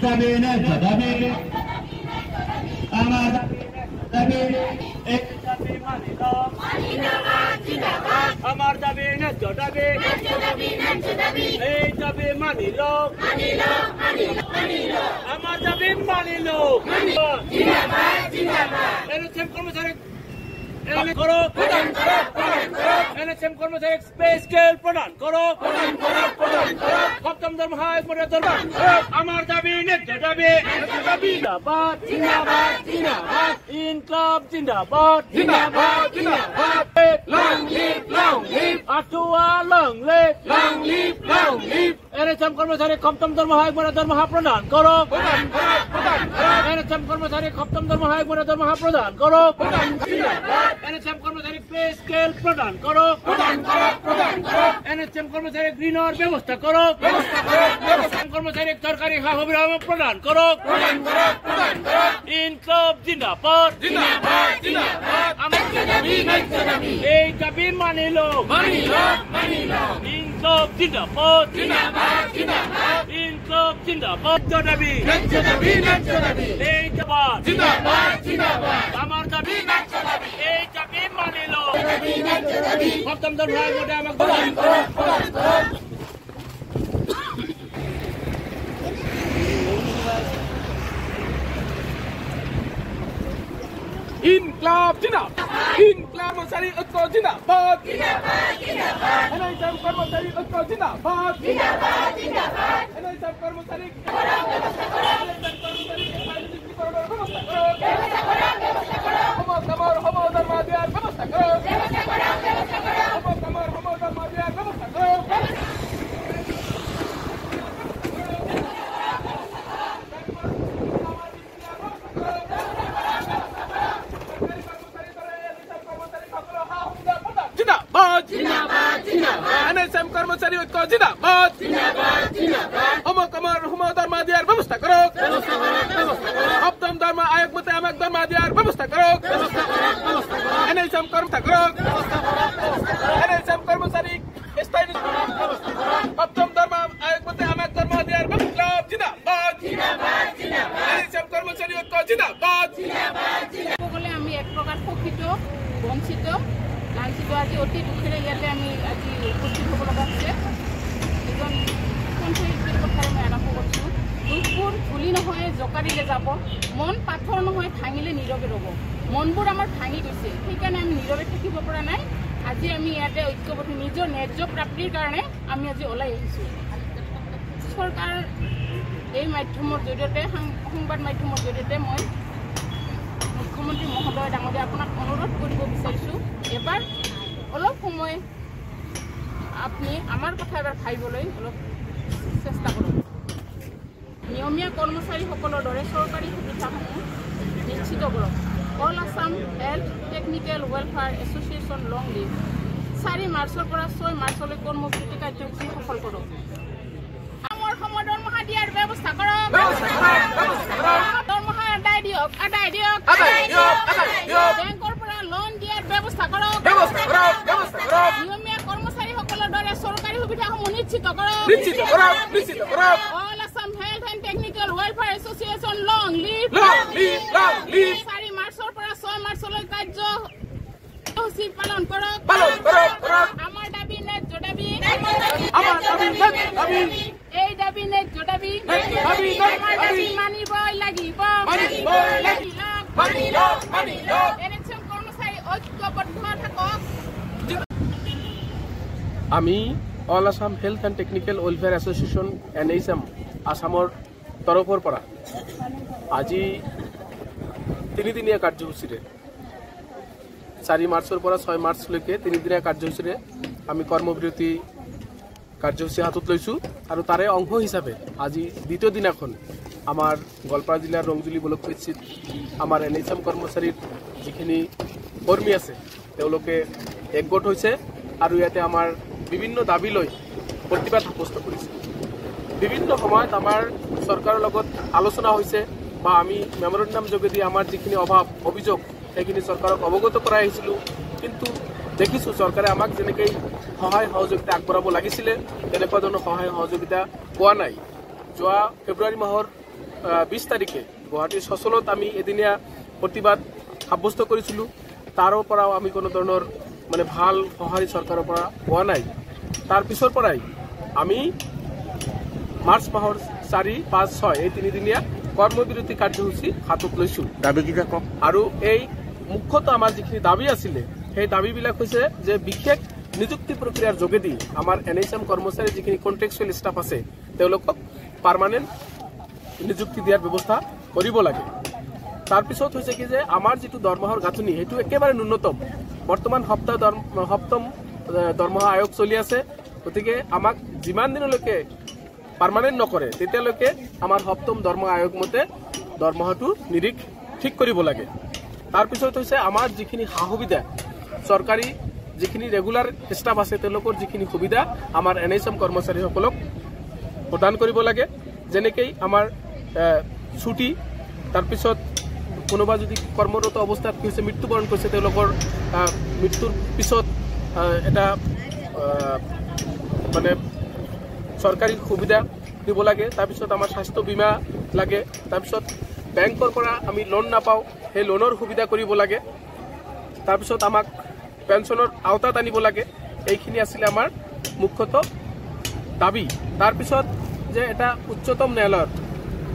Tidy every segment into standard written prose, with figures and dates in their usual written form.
দাবি ন্যায্য দাবি আমার দাবি এই দাবি মানিল আমার দাবি ন্যায্য দাবি এই দাবি মানিল আমার দাবি মানিল এনএসএম কর্মচারী করো এনএসএম কর্মচারী পে স্কেল প্রদান করো সপ্তম দরমহা আমার দাবি ন্যায্য দাবি জিন্দাবাদ জিন্দাবাদ জিন্দাবাদ ইনকলাব জিন্দাবাদ জিন্দাবাদ জিন্দাবাদ লং লিভ আটুয়া লং লিভ এনএসএম কর্মচারী সপ্তম দরমহা প্রদান করো এনএসএম কর্মচারী সপ্তম দরমহা প্রদান করো এনএসএম কর্মচারী পে স্কেল প্রদান করো এনএসএম কর্মচারী গ্রিনার ব্যবস্থা করো এনএসএম কর্মচারী সরকারি সা-সুবিধা প্রদান করো ইনকলাব জিন্দাবাদ এই দাবি মানিল ইনকলাব জিন্দাবাদ ইনকলাব জিন্দাবাদ দাবি এই আমার দাবি এই দাবি মানিল সপ্তম দরমহার মধ্যে আমাকে প্রদান করো ইনকলাব জিন্দাবাদ ইনকলাব কর্মচারী ঐক্য জিন্দাবাদ এনএসএম কর্মচারী ঐক্য জিন্দাবাদ এনএসএম কর্মচারী এনএসএম কর্মচারী ঐক্য জিন্দাবাদ দরমা দেওয়ার ব্যবস্থা করো সপ্তম দরমা আয়োগ মতে আমাকে দরমা দেওয়ার ব্যবস্থা করো এনএসএম এনএসএম কর্মচারী স্থায়ী সপ্তম দরমা আয়োগ মতে আমাকে দরমা দেওয়ার ব্যবস্থা জিন্দাবাদ এনএসএম কর্মচারী ঐক্য জিন্দাবাদ বলে আমি এক প্ৰকাৰ শোষিত বঞ্চিত লাঞ্ছিত আজি অতি দুখেৰে ইয়াতে আমি আজি উপস্থিত হ'ব লগা হৈছে এজন পঞ্চায়তৰ কথাৰে মই আৰম্ভ কৰিছোঁ দুখবোৰ ধূলি নহয় জোকাৰিলে যাব মন পাথৰ নহয় ভাঙিলে নীৰৱে ৰ'ব মনবোৰ আমাৰ ভাঙি গৈছে সেইকাৰণে আমি নীৰৱে থাকিব পৰা নাই আজি আমি ইয়াতে ঐক্যবদ্ধ নিজৰ ন্যায্য প্ৰাপ্তিৰ কাৰণে আমি আজি ওলাই আহিছোঁ চৰকাৰ এই মাধ্যমৰ জৰিয়তে সংবাদ মাধ্যমৰ জৰিয়তে মই মুখ্যমন্ত্ৰী মহোদয় ডাঙৰীয়া আপোনাক অনুৰোধ কৰিব বিচাৰিছোঁ এবাৰ অলপ সময় আপুনি আমাৰ কথা এবাৰ ভাবিবলৈ অলপ চেষ্টা কৰক নিয়মীয়া কৰ্মচাৰীসকলৰ দৰে চৰকাৰী সুবিধাসমূহ নিশ্চিত কৰক all Assam health technical welfare association long leave 4 মাৰ্চৰ পৰা 6 মাৰ্চলৈ কৰ্মসূচী কাৰ্যসূচী সফল কৰক আমাৰ সময় দৰমহা দিয়াৰ ব্যৱস্থা কৰক দৰমহা আদায় দিয়ক বেংকৰ পৰা লোন দিয়াৰ ব্যৱস্থা কৰক নিয়মীয়া কৰ্মচাৰীসকলৰ দৰে চৰকাৰী সুবিধাসমূহ নিশ্চিত কৰক all Assam health and technical welfare association long leave 4 মাৰ্চৰ পৰা 6 মাৰ্চলৈ কাৰ্যসূচী পালন কৰক আমাৰ দাবী ন্যায্য দাবী এই দাবী ন্যায্য দাবী আমাৰ দাবী মানিবই লাগিব এনএসএম কৰ্মচাৰী ঐক্যবদ্ধ থাকক আমি all Assam health and technical welfare association NHM আসামৰ তৰফৰ পৰা আজি 3-দিনীয়া কাৰ্যসূচীৰে 4 মাৰ্চৰ পৰা 6 মাৰ্চলৈকে 3-দিনীয়া কাৰ্যসূচীৰে আমি কৰ্মবিৰতি কাৰ্যসূচী হাতত লৈছোঁ আৰু তাৰে অংশ হিচাপে আজি দ্বিতীয় দিনাখন আমাৰ গোৱালপাৰা জিলাৰ ৰংজুলি ব্লকভিত্তিত আমাৰ এনএইচএম কৰ্মচাৰীৰ যিখিনি কৰ্মী আছে তেওঁলোকে একগোট হৈছে আৰু ইয়াতে আমাৰ বিভিন্ন দাবী লৈ প্ৰতিবাদ সাব্যস্ত কৰিছে বিভিন্ন সময়ত আমাৰ চৰকাৰৰ লগত আলোচনা হৈছে বা আমি মেমৰেণ্ডাম যোগেদি আমাৰ যিখিনি অভাৱ অভিযোগ সেইখিনি চৰকাৰক অৱগত কৰাই আহিছিলোঁ কিন্তু দেখিছোঁ চৰকাৰে আমাক যেনেকৈ সহায় সহযোগিতা আগবঢ়াব লাগিছিলে তেনেকুৱা ধৰণৰ সহায় সহযোগিতা পোৱা নাই যোৱা ফেব্ৰুৱাৰী মাহৰ 20 তাৰিখে গুৱাহাটীৰ সচলত আমি এদিনীয়া প্ৰতিবাদ সাব্যস্ত কৰিছিলোঁ। তাৰো পৰাও আমি কোনো ধৰণৰ মানে ভাল সঁহাৰি চৰকাৰৰ পৰা পোৱা নাই। তাৰ পিছৰ পৰাই আমি মাৰ্চ মাহৰ 4, 5, 6 এই 3 দিনীয়া কৰ্মবিৰতি কাৰ্যসূচী হাতত লৈছোঁ। আৰু এই মুখ্যতঃ আমাৰ যিখিনি দাবী আছিলে সেই দাবীবিলাক হৈছে যে বিশেষ নিযুক্তি প্ৰক্ৰিয়াৰ যোগেদি আমাৰ NHM কৰ্মচাৰী যিখিনি কন্ট্ৰেকচুৱেল ষ্টাফ আছে তেওঁলোকক পাৰ্মানেণ্ট নিযুক্তি দিয়াৰ ব্যৱস্থা কৰিব লাগে। তাৰপিছত হৈছে কি যে আমাৰ যিটো দৰমহাৰ গাঁথনি সেইটো একেবাৰে ন্যূনতম। বৰ্তমান সপ্তম দৰমহা আয়োগ চলি আছে, গতিকে আমাক যিমান দিনলৈকে পাৰ্মানেণ্ট নকৰে তেতিয়ালৈকে আমাৰ সপ্তম দৰমহা আয়োগ মতে দৰমহাটো নিৰীখ ঠিক কৰিব লাগে। তাৰপিছত হৈছে আমাৰ যিখিনি সা সুবিধা চৰকাৰী যিখিনি ৰেগুলাৰ ষ্টাফ আছে তেওঁলোকৰ যিখিনি সুবিধা আমাৰ NHM কৰ্মচাৰীসকলক প্ৰদান কৰিব লাগে। যেনেকৈ আমাৰ ছুটি, তাৰপিছত কোনোবা যদি কৰ্মৰত অৱস্থাত কি হৈছে মৃত্যুবৰণ কৰিছে তেওঁলোকৰ মৃত্যুৰ পিছত এটা মানে চৰকাৰী সুবিধা দিব লাগে। তাৰপিছত আমাৰ স্বাস্থ্য বীমা লাগে। তাৰপিছত বেংকৰ পৰা আমি লোন নাপাওঁ, সেই লোনৰ সুবিধা কৰিব লাগে। তাৰপিছত আমাক পেঞ্চনৰ আওতাত আনিব লাগে। এইখিনি আছিলে আমাৰ মুখ্যতঃ দাবী। তাৰপিছত যে এটা উচ্চতম ন্যায়ালয়ৰ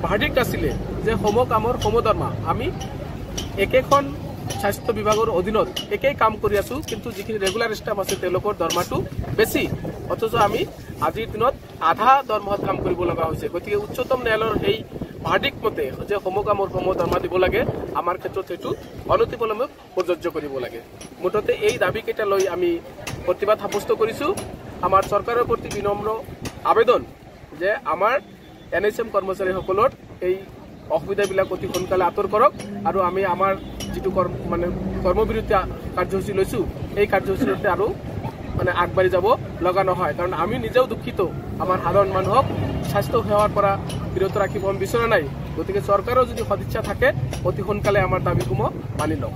ভাৰ্ডিক্ট আছিলে যে সম কামৰ সম দৰমহা। আমি একেখন স্বাস্থ্য বিভাগৰ অধীনত একেই কাম কৰি আছোঁ, কিন্তু যিখিনি ৰেগুলাৰ ষ্টাফ আছে তেওঁলোকৰ দৰমহাটো বেছি, অথচ আমি আজিৰ দিনত আধা দৰমহাত কাম কৰিব লগা হৈছে। গতিকে উচ্চতম ন্যায়ালয়ৰ এই ভাৰ্ডিক্ট মতে যে সম কামৰ সম দৰমহা দিব লাগে, আমাৰ ক্ষেত্ৰত সেইটো অনতিপলমে প্ৰযোজ্য কৰিব লাগে। মুঠতে এই দাবীকেইটা লৈ আমি প্ৰতিবাদ সাব্যস্ত কৰিছোঁ। আমাৰ চৰকাৰৰ প্ৰতি বিনম্ৰ আবেদন যে আমাৰ NHM কৰ্মচাৰীসকলৰ এই অসুবিধাবিলাক অতি সোনকালে আঁতৰ কৰক আৰু আমি আমাৰ যিটো কৰ্মবিৰতি কাৰ্যসূচী লৈছোঁ এই কাৰ্যসূচীতে আৰু আগবাঢ়ি যাব লগা নহয়। কাৰণ আমি নিজেও দুখিত, আমাৰ সাধাৰণ মানুহক স্বাস্থ্য সেৱাৰ পৰা বিৰত ৰাখিব বিচৰা নাই। গতিকে চৰকাৰৰ যদি সদিচ্ছা থাকে অতি সোনকালে আমাৰ দাবীসমূহ মানি লওক।